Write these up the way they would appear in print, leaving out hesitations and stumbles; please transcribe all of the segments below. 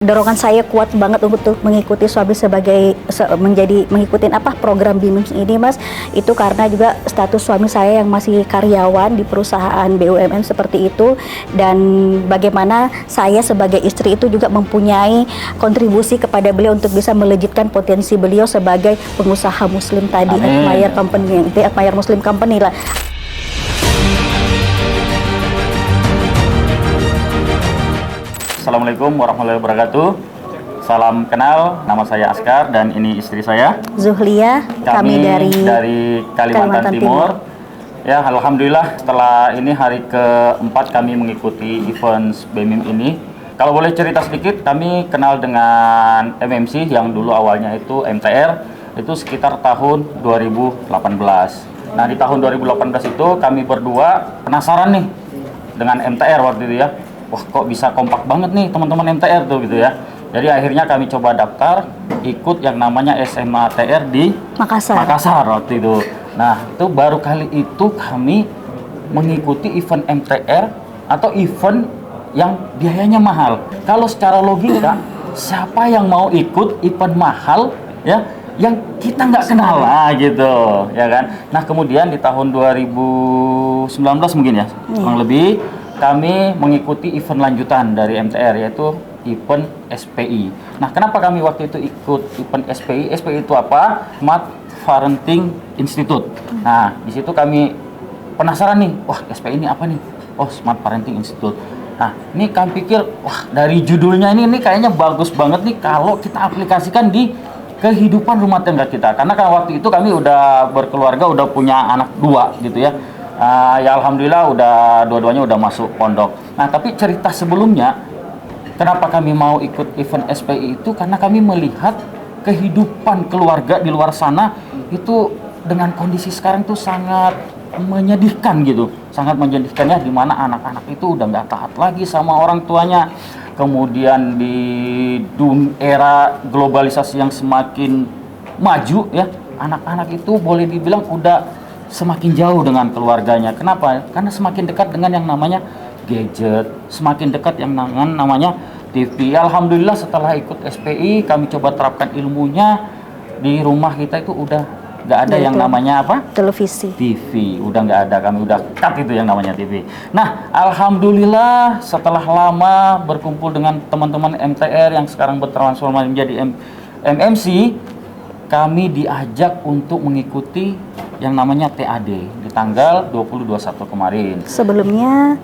dorongan saya kuat banget untuk mengikuti suami sebagai mengikuti program BIMIMS ini, Mas, itu karena juga status suami saya yang masih karyawan di perusahaan BUMN seperti itu, dan bagaimana saya sebagai istri itu juga mempunyai kontribusi kepada beliau untuk bisa melejitkan potensi beliau sebagai pengusaha muslim tadi. Admire Company, Admire Muslim Company lah. Assalamualaikum warahmatullahi wabarakatuh. Salam kenal, nama saya Askar dan ini istri saya Zuhlia. Kami dari Kalimantan Timur. Ya, alhamdulillah setelah ini hari keempat kami mengikuti event BEMIM ini. Kalau boleh cerita sedikit, kami kenal dengan MMC yang dulu awalnya itu MTR, itu sekitar tahun 2018. Nah, di tahun 2018 itu kami berdua penasaran nih dengan MTR waktu itu ya. Wah, kok bisa kompak banget nih teman-teman MTR tuh gitu ya. Jadi akhirnya kami coba daftar ikut yang namanya SMA TR di Makassar waktu itu. Nah, itu baru kali itu kami mengikuti event MTR atau event yang biayanya mahal. Kalau secara logika, siapa yang mau ikut event mahal ya yang kita nggak kenal lah gitu, ya kan? Nah, kemudian di tahun 2019 mungkin ya, kurang lebih kami mengikuti event lanjutan dari MTR, yaitu event SPI. Nah, kenapa kami waktu itu ikut event SPI? SPI itu apa? Smart Parenting Institute. Nah, di situ kami penasaran nih, wah SPI ini apa nih? Oh, Smart Parenting Institute. Nah, ini kami pikir, wah dari judulnya ini kayaknya bagus banget nih kalau kita aplikasikan di kehidupan rumah tangga kita. Karena kan waktu itu kami udah berkeluarga, udah punya anak 2 gitu ya. Ya alhamdulillah dua-duanya udah masuk pondok. Nah, tapi cerita sebelumnya kenapa kami mau ikut event SPI itu karena kami melihat kehidupan keluarga di luar sana itu dengan kondisi sekarang tuh sangat menyedihkan gitu. Sangat menyedihkan ya, di mana anak-anak itu udah nggak taat lagi sama orang tuanya. Kemudian di era globalisasi yang semakin maju ya, anak-anak itu boleh dibilang udah semakin jauh dengan keluarganya. Kenapa? Karena semakin dekat dengan yang namanya gadget, semakin dekat yang namanya TV. Alhamdulillah setelah ikut SPI, kami coba terapkan ilmunya di rumah kita itu udah nggak ada yang namanya apa? Televisi. TV, udah nggak ada. Kami udah cut itu yang namanya TV. Nah, alhamdulillah setelah lama berkumpul dengan teman-teman MTR yang sekarang bertransformasi menjadi MMC, kami diajak untuk mengikuti yang namanya TAD di tanggal 20-21 kemarin. Sebelumnya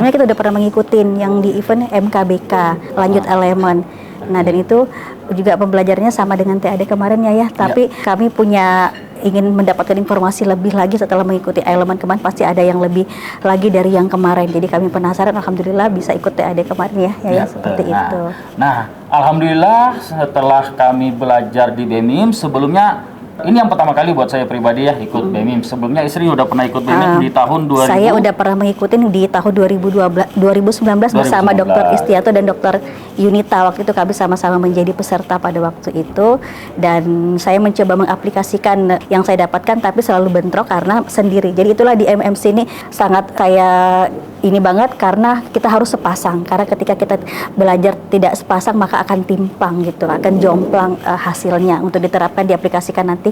kita udah pernah mengikuti yang di event MKBK lanjut elemen. Nah, dan itu juga pembelajarannya sama dengan TAD kemarin ya. Tapi kami ingin mendapatkan informasi lebih lagi setelah mengikuti elemen kemarin, pasti ada yang lebih lagi dari yang kemarin. Jadi kami penasaran, alhamdulillah bisa ikut TAD kemarin ya seperti itu. Nah, alhamdulillah setelah kami belajar di BEMIM, sebelumnya ini yang pertama kali buat saya pribadi ya ikut BEMIM. Sebelumnya istri udah pernah ikut BEMIM di tahun 2000. Saya udah pernah mengikuti di tahun 2019 bersama Dr. Istiato dan Dr. Yunita. Waktu itu kami sama-sama menjadi peserta pada waktu itu, dan saya mencoba mengaplikasikan yang saya dapatkan, tapi selalu bentrok karena sendiri. Jadi itulah di MMC ini sangat kayak ini banget karena kita harus sepasang. Karena ketika kita belajar tidak sepasang maka akan timpang gitu, akan jomplang hasilnya untuk diterapkan diaplikasikan nanti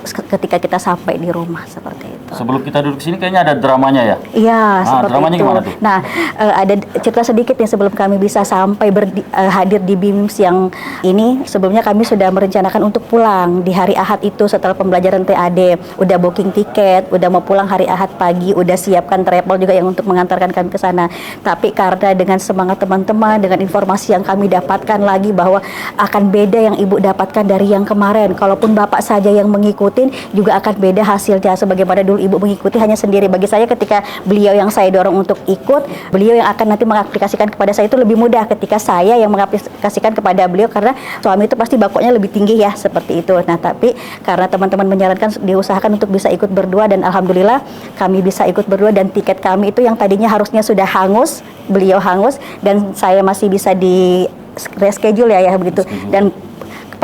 ketika kita sampai di rumah seperti itu. Sebelum kita duduk sini kayaknya ada dramanya ya? Iya, seperti dramanya itu. Gimana tuh? Nah, ada cerita sedikit nih sebelum kami bisa sampai hadir di BIMIMS yang ini. Sebelumnya kami sudah merencanakan untuk pulang di hari Ahad itu setelah pembelajaran TAD. Udah booking tiket, udah mau pulang hari Ahad pagi, udah siapkan travel juga yang untuk mengantarkan kami ke sana. Tapi karena dengan semangat teman-teman, dengan informasi yang kami dapatkan lagi bahwa akan beda yang ibu dapatkan dari yang kemarin. Kalaupun bapak saja yang mengikutin juga akan beda hasilnya. Sebagaimana dulu ibu mengikuti hanya sendiri. Bagi saya ketika beliau yang saya dorong untuk ikut, beliau yang akan nanti mengaplikasikan kepada saya itu lebih mudah ketika saya yang mengaplikasikan kepada beliau, karena suami itu pasti bakoknya lebih tinggi ya seperti itu. Nah, tapi karena teman-teman menyarankan diusahakan untuk bisa ikut berdua, dan alhamdulillah kami bisa ikut berdua, dan tiket kami itu yang tadinya harusnya sudah hangus, beliau hangus dan saya masih bisa di reschedule ya begitu. Dan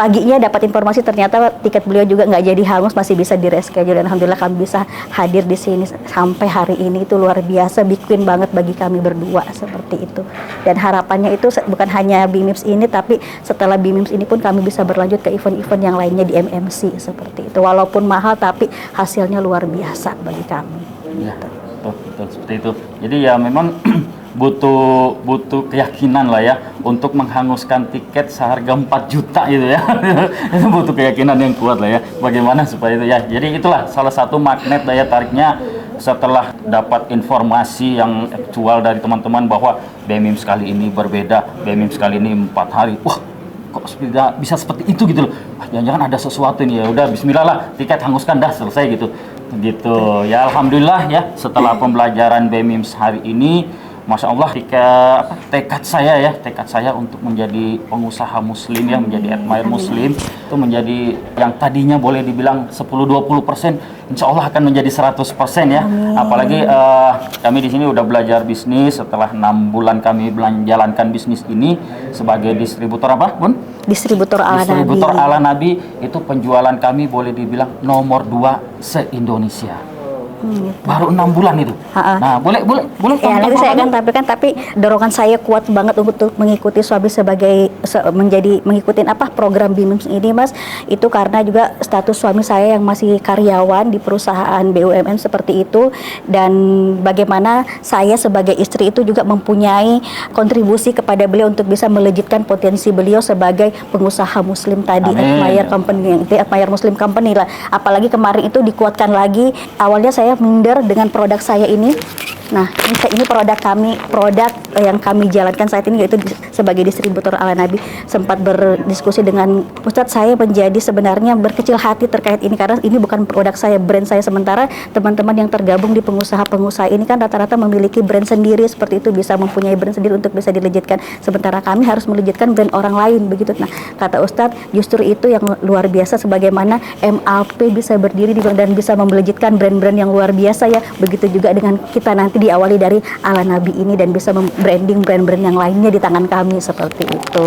paginya dapat informasi ternyata tiket beliau juga nggak jadi hangus, masih bisa di reschedule. Dan alhamdulillah kami bisa hadir di sini sampai hari ini. Itu luar biasa, bikin banget bagi kami berdua seperti itu. Dan harapannya itu bukan hanya BIMIMS ini, tapi setelah BIMIMS ini pun kami bisa berlanjut ke event-event yang lainnya di MMC seperti itu. Walaupun mahal tapi hasilnya luar biasa bagi kami. Ya, betul seperti itu. Jadi ya memang butuh keyakinan lah ya untuk menghanguskan tiket seharga 4 juta gitu ya. Itu butuh keyakinan yang kuat lah ya. Bagaimana supaya itu ya. Jadi itulah salah satu magnet daya tariknya setelah dapat informasi yang aktual dari teman-teman bahwa BEMIMS kali ini berbeda, BEMIMS kali ini 4 hari. Wah, kok bisa seperti itu gitu loh. Wah, jangan-jangan ada sesuatu ini ya. Udah bismillah lah, tiket hanguskan dah, selesai gitu. Gitu. Ya alhamdulillah ya setelah pembelajaran BEMIMS hari ini, Masya Allah, tekad saya untuk menjadi pengusaha muslim ya, menjadi admirer muslim itu menjadi yang tadinya boleh dibilang 10-20%, insya Allah akan menjadi 100% ya. Amin. Apalagi kami di sini udah belajar bisnis setelah 6 bulan kami menjalankan bisnis ini sebagai distributor apa, Bun? Distributor ala Nabi itu penjualan kami boleh dibilang nomor 2 se-Indonesia. Gitu. Baru 6 bulan itu. Nah, boleh ya, nanti saya akan tampilkan, tapi dorongan saya kuat banget untuk mengikuti suami sebagai mengikuti program BIMIMS ini, Mas. Itu karena juga status suami saya yang masih karyawan di perusahaan BUMN seperti itu, dan bagaimana saya sebagai istri itu juga mempunyai kontribusi kepada beliau untuk bisa melejitkan potensi beliau sebagai pengusaha muslim tadi. Admirer Muslim Company lah. Apalagi kemarin itu dikuatkan lagi. Awalnya saya minder dengan produk saya ini. Nah, ini produk yang kami jalankan saat ini, yaitu sebagai distributor ala Nabi. Sempat berdiskusi dengan Ustadz, saya menjadi sebenarnya berkecil hati terkait ini karena ini bukan produk saya, brand saya. Sementara teman-teman yang tergabung di pengusaha-pengusaha ini kan rata-rata memiliki brand sendiri seperti itu, bisa mempunyai brand sendiri untuk bisa dilejitkan. Sementara kami harus melejitkan brand orang lain begitu. Nah, kata Ustadz, justru itu yang luar biasa, sebagaimana MAP bisa berdiri dan bisa melejitkan brand-brand yang luar biasa ya. Begitu juga dengan kita nanti diawali dari ala Nabi ini dan bisa branding brand-brand yang lainnya di tangan kami seperti itu.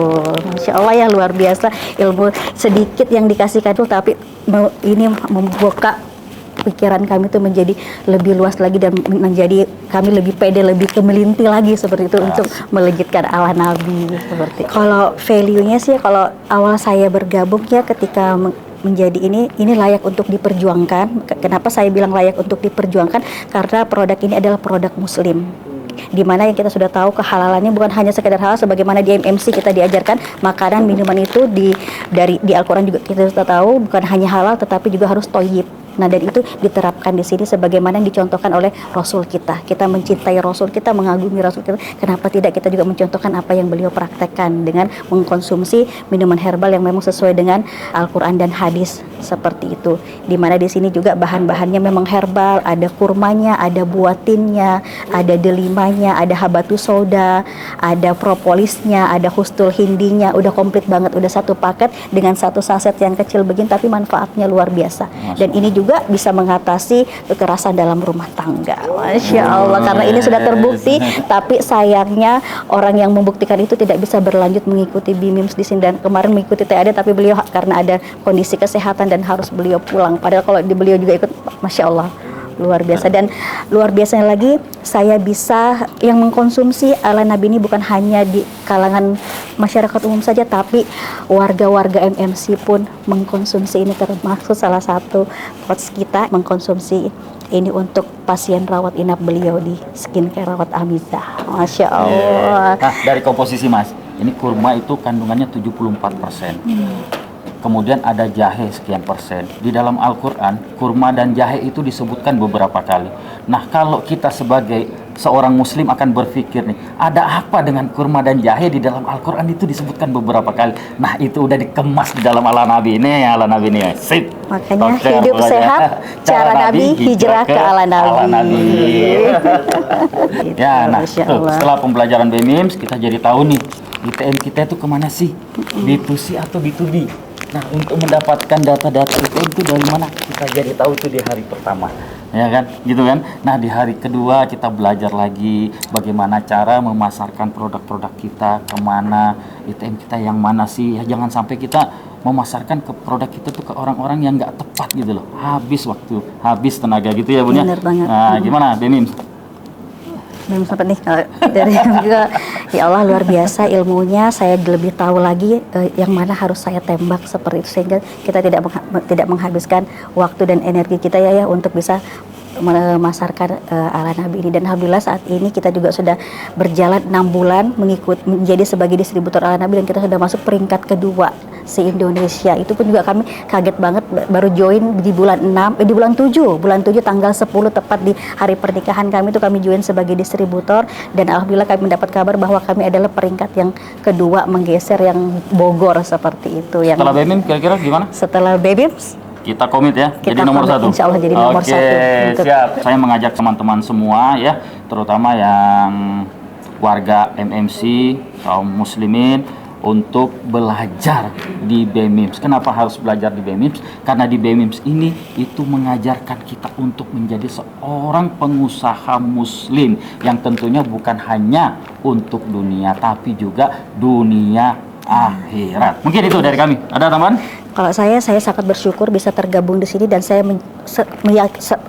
Masya Allah ya, luar biasa ilmu sedikit yang dikasihkan itu, tapi ini membuka pikiran kami itu menjadi lebih luas lagi dan menjadi kami lebih pede, lebih kemelinti lagi seperti itu untuk melejitkan ala Nabi seperti. Kalau value-nya sih, kalau awal saya bergabung ya ketika menjadi ini layak untuk diperjuangkan. Kenapa saya bilang layak untuk diperjuangkan? Karena produk ini adalah produk muslim, di mana yang kita sudah tahu kehalalannya bukan hanya sekedar halal, sebagaimana di MMC kita diajarkan makanan minuman itu di Al-Quran juga kita sudah tahu bukan hanya halal tetapi juga harus thayyib. Nah, dan itu diterapkan di sini sebagaimana yang dicontohkan oleh Rasul kita. Kita mencintai Rasul kita, mengagumi Rasul kita. Kenapa tidak kita juga mencontohkan apa yang beliau praktekkan dengan mengkonsumsi minuman herbal yang memang sesuai dengan Al-Quran dan hadis seperti itu. Dimana di sini juga bahan-bahannya memang herbal, ada kurmanya, ada buatinnya, ada delimanya, ada habatus sauda, ada propolisnya, ada hustul hindinya. Udah komplit banget, udah satu paket dengan satu saset yang kecil begini, tapi manfaatnya luar biasa. Dan ini juga bisa mengatasi kekerasan dalam rumah tangga. Masya Allah, karena ini sudah terbukti. Tapi sayangnya orang yang membuktikan itu tidak bisa berlanjut mengikuti BIMIMS di sini, dan kemarin mengikuti TAD, tapi beliau karena ada kondisi kesehatan dan harus beliau pulang. Padahal kalau beliau juga ikut, Masya Allah, luar biasa. Dan luar biasanya lagi, saya bisa yang mengkonsumsi ala Nabi ini bukan hanya di kalangan masyarakat umum saja, tapi warga-warga MMC pun mengkonsumsi ini, termasuk salah satu coach kita mengkonsumsi ini untuk pasien rawat inap beliau di skincare rawat Amizah. Masya Allah. Nah, dari komposisi Mas, ini kurma itu kandungannya 74%. Kemudian ada jahe sekian persen. Di dalam Al-Quran, kurma dan jahe itu disebutkan beberapa kali. Nah, kalau kita sebagai seorang muslim akan berpikir nih, ada apa dengan kurma dan jahe di dalam Al-Quran itu disebutkan beberapa kali. Nah, itu udah dikemas di dalam ala Nabi ini, ala Nabi ini. Sip. Makanya hidup sehat, cara Nabi, hijrah ke ala Nabi. Ya, nah, setelah pembelajaran BEMIMS, kita jadi tahu nih, ITM kita itu kemana sih? B2C atau B2B? Nah, untuk mendapatkan data-data ITM itu dari mana? Kita jadi tahu itu di hari pertama. Ya kan, gitu kan. Nah, di hari kedua kita belajar lagi bagaimana cara memasarkan produk-produk kita, kemana, ITM kita yang mana sih. Ya, jangan sampai kita memasarkan ke produk kita tuh ke orang-orang yang nggak tepat gitu loh. Habis waktu, habis tenaga gitu ya Bun ya. Bener banget. Nah, gimana Bemim? Belum sempat nih dari juga, ya Allah luar biasa ilmunya, saya lebih tahu lagi yang mana harus saya tembak seperti itu, sehingga kita tidak menghabiskan waktu dan energi kita ya untuk bisa memasarkan ala Nabi ini. Dan alhamdulillah saat ini kita juga sudah berjalan 6 bulan menjadi sebagai distributor ala Nabi, dan kita sudah masuk peringkat kedua se-Indonesia. Itu pun juga kami kaget banget, baru join di bulan 7 tanggal 10 tepat di hari pernikahan kami, itu kami join sebagai distributor. Dan alhamdulillah kami mendapat kabar bahwa kami adalah peringkat yang kedua, menggeser yang Bogor seperti itu. Yang Setelah Bemim kira-kira gimana? Setelah Bemim Kita komit ya, kita jadi nomor komit, 1. insya Allah jadi nomor 1. Oke, siap. Saya mengajak teman-teman semua ya, terutama yang warga MMC, kaum muslimin, untuk belajar di BEMIMS. Kenapa harus belajar di BEMIMS? Karena di BEMIMS ini itu mengajarkan kita untuk menjadi seorang pengusaha muslim yang tentunya bukan hanya untuk dunia tapi juga dunia akhirat. Mungkin itu dari kami. Ada tambahan? Kalau saya sangat bersyukur bisa tergabung di sini, dan saya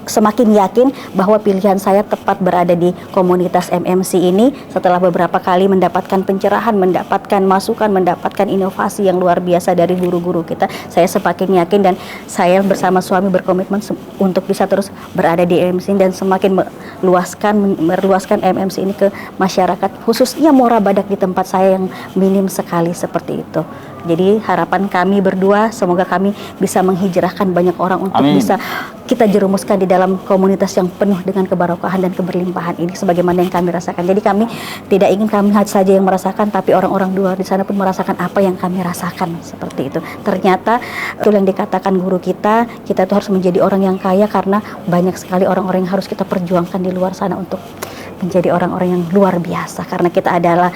semakin yakin bahwa pilihan saya tepat berada di komunitas MMC ini. Setelah beberapa kali mendapatkan pencerahan, mendapatkan masukan, mendapatkan inovasi yang luar biasa dari guru-guru kita, saya semakin yakin, dan saya bersama suami berkomitmen untuk bisa terus berada di MMC dan semakin meluaskan MMC ini ke masyarakat, khususnya Muara Badak di tempat saya yang minim sekali seperti itu. Jadi harapan kami berdua, semoga kami bisa menghijrahkan banyak orang untuk bisa kita jerumuskan di dalam komunitas yang penuh dengan kebarokahan dan keberlimpahan ini, sebagaimana yang kami rasakan. Jadi kami tidak ingin kami saja yang merasakan, tapi orang-orang luar di sana pun merasakan apa yang kami rasakan, seperti itu. Ternyata itu yang dikatakan guru kita tuh harus menjadi orang yang kaya, karena banyak sekali orang-orang yang harus kita perjuangkan di luar sana untuk menjadi orang-orang yang luar biasa, karena kita adalah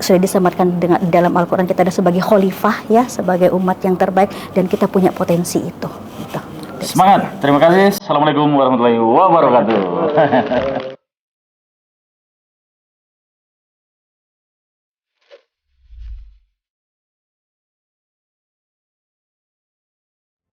sudah disematkan dengan dalam Al-Quran, kita ada sebagai khalifah ya, sebagai umat yang terbaik, dan kita punya potensi itu. Gitu. Semangat, terima kasih. Assalamualaikum warahmatullahi wabarakatuh.